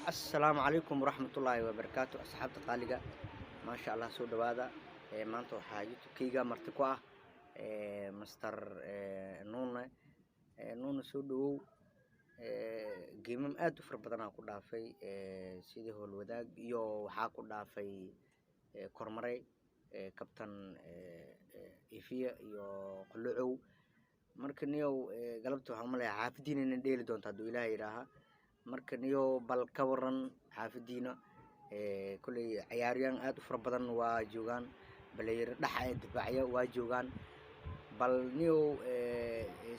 السلام عليكم ورحمة الله وبركاته أصحابتي qaaliga ما شاء الله soo dhawaada maanta waxaa youtube-kayga marti ku ah master nuune soo dhawow geemam aad u fara badan aan ku dhaafay sidii howl wadaag iyo waxaa ku dhaafay kormaray kabtan ifiya iyo qulucow marka niyow galabta waxaan u maleeyaa xaafadiina inay dheeli doonto hadduu ilaahay yidhaaha marka niyow bal ka waran xaafadiina kulley ciyaaryahan aad u fara badan waa joogaan baleeyaro dhaxa ee difaacya waa joogaan bal niyow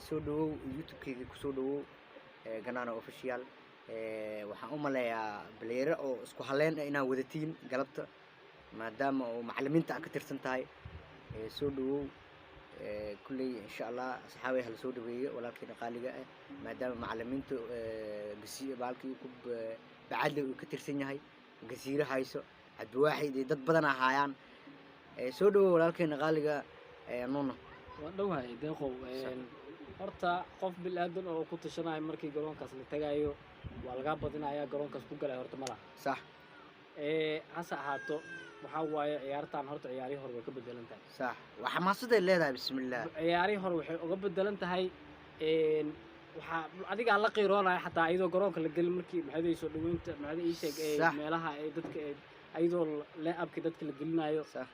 soo dhawow youtube-kayga kusoo dhawow Ganana official waxaan u maleeyaa baleeyaro oo isku haleyn ah inaad wadatiin galabta maadaama oo macallimiinta aad ka tirsan tahay soo dhawow kulley insha allah asxaabay hala soo dhaweeyo walaalkayna qaaliga ah maadaama macallimiinta baalkii ku bacadle uu ka tirsan yahay gasiiro hayso cabdiwaaxid iyo dad badan ahaayaan soo dhawow walaalkayna qaaliga nuuna waa dhawahay deeqow horta qof bil aadan oo ku tashanayo markii garoonkaas la tagayo waa laga badinayaa garoonkaas ku galay horta malaha sax hase ahaato waxaa waaye ciyaartaan horta ciyaarihii hore way ka bedelan tahay sax waa xamaasaday leedahay bismillaah ciyaarihii hore waxay uga bedelan tahay waxaa adigaa la qiiroonaya xataa iyadoo garoonka la gelin markii maxay soo dhaweynta maxay ii sheeg meelaha ay dadka iyadoo lee-abka dadka la gelinayo sax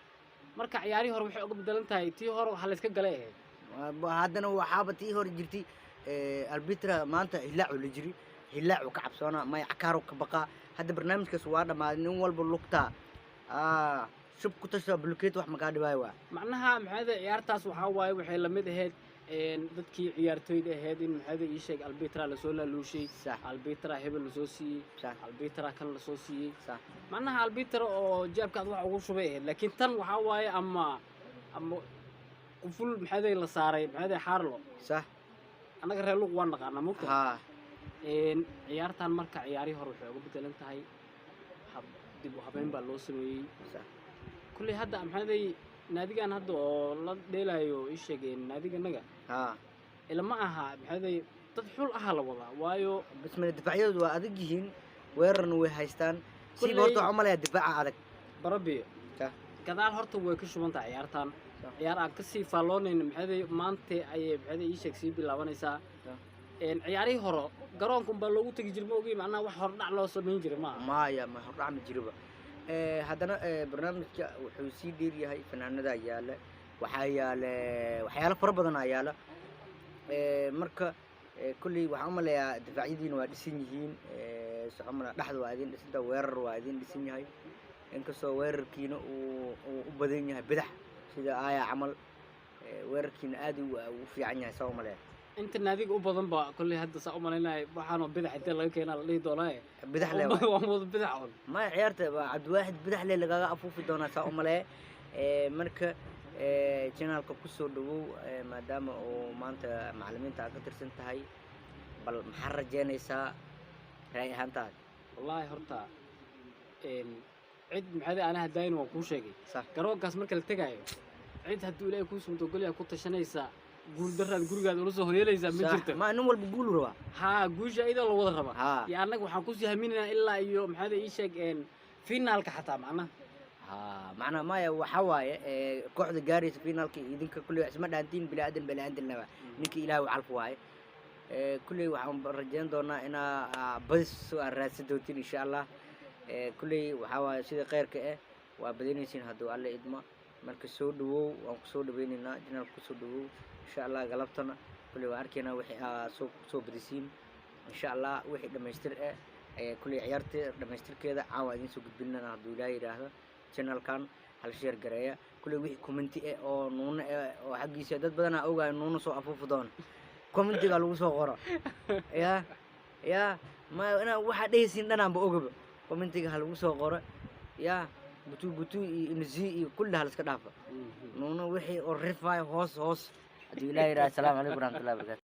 marka ciyaarihii hore waxay uga bedelan tahay tii hore waxa la iska galay haddana waxaaba tii hore jirtay arbitra maanta hilaacu la jiri hilaacu ka cabsoona may cakaaro ka baqaa hadda barnaamijkaas waa dhammaaday nin walba lugtaa shub ku tasha bulkeet wax makaa dhibaayo waa macnaha maxayda ciyaartaas waxaa waaye waxay la mid ahayd dadkii ciyaartooyda ahayd in maxayda ii sheeg albitra lasoo laaluushay albitra hebel lasoo siiyey albitra kan lasoo siiyey macnaha albitra oo jaabkaad wax ugu shubay ahayd laakiin tan waxaa waaye ama quful maxayda la saaray maxayda xaarlo sax annaga reer luq waan naqaanaa mugta ciyaartan marka ciyaarihii hore waxay uga bedelan tahay dib u habeyn baa loo sameeyey kulley hadda maxayday naadigan hadda oo la dheelayo ii sheegeen naadiganaga ilama aha maxayday dad xul aha la wadaa waayo bismillah difaacyadu waa adag yihiin weerarna way haystaan siiba horta waxaan u maleeyaa difaaca adag barabiyo gadaal horta way ka shuban tahay ciyaartan ciyaar aan kasii faalloonayna maxayday maanta ayay maxayday ii sheeg sii bilaabanaysaa ciyaarihii hore garoonka unbaa loogu tegi jiray ma ogi macnaha wax hordhac loo samayn jiray maaha maya ma hordhac ma jiroba haddana barnaamijka wuxuu sii dheer yahay fanaanadaa yaala waxaa yaala waxyaalo fara badan aa yaala marka kulley waxaan u maleeyaa difaacyadiina waa dhisan yihiin waxaan umaleeyaa dhexda waa idin dhisantahay weerar waa idin dhisan yahay inkastoo weerarkiina uu u badan yahay bidax sida aaya camal weerarkiina aad u fiican yahay saa u maleeyaa inta naadiga u badan ba kulley hadda saa u malaynahay waxaanoo bidax intee laga keenaa la dhihi doonaa bidax le waa wada bidax on maya ciyaarta cabdiwaaxid bidax le lagaga afuufi doonaa saa u maleeya marka janaalka kusoo dhawow maadaama uu maanta macallimiinta aad ka tirsan tahay bal maxaa rajeynaysaa raay ahaantaada wallaahi horta cid maxayda ana hadaayin waan kuu sheegay garoonkaas marka la tegaayo cid hadduu ilaahay kuu sumto golyaa ku tashanaysaa guul daraad gurigaada ula soo hoyeelaysaa ma jirto ma nin walba guul rabaa haa guusha iyadoo la wada rabaa iyo annaga waxaan kusii haminaynaa ilaa iyo maxayda ii sheeg finaalka xataa macnaha macnaha maya waxaa waaye kooxda gaaraysa finaalka idinka kulley isma dhaantiin bili-aadan ninka ilaahay u calf waaye kulley waxaan rajeyn doonaa inaa badis aan raadsan doontiin insha allah kulley waxaa waaye sida kheyrka waa badanaysiin hadduu alle idmo marka soo dhawow waan kusoo dhaweynaynaa janaalka kusoo dhawow insha allah galabtana kulley waan arkaynaa wixii soo badisiin insha allah wixii dhammaystir kulley ciyaarta dhammaystirkeeda caawa idiin soo gudbinana hadduu ilaahay yidhaahdo janaalkan hal sheer gareeya kulley wixii commenti oo nuuna oo xaggiisa dad badanaa ogaayo nuuna soo afuufi doona commentiga lagu soo qoro ya ma inaa waxaa dhehaysiin dhanaanba ogaba commentiga ha lagu soo qoro ya butu iyo imzi iyo kulli hal iska dhaafa nuuna wixii oo rifaayo hoos hadduu ilaahay yidhaahdo asalaamu calaykum waraxmatullahi wabarakatu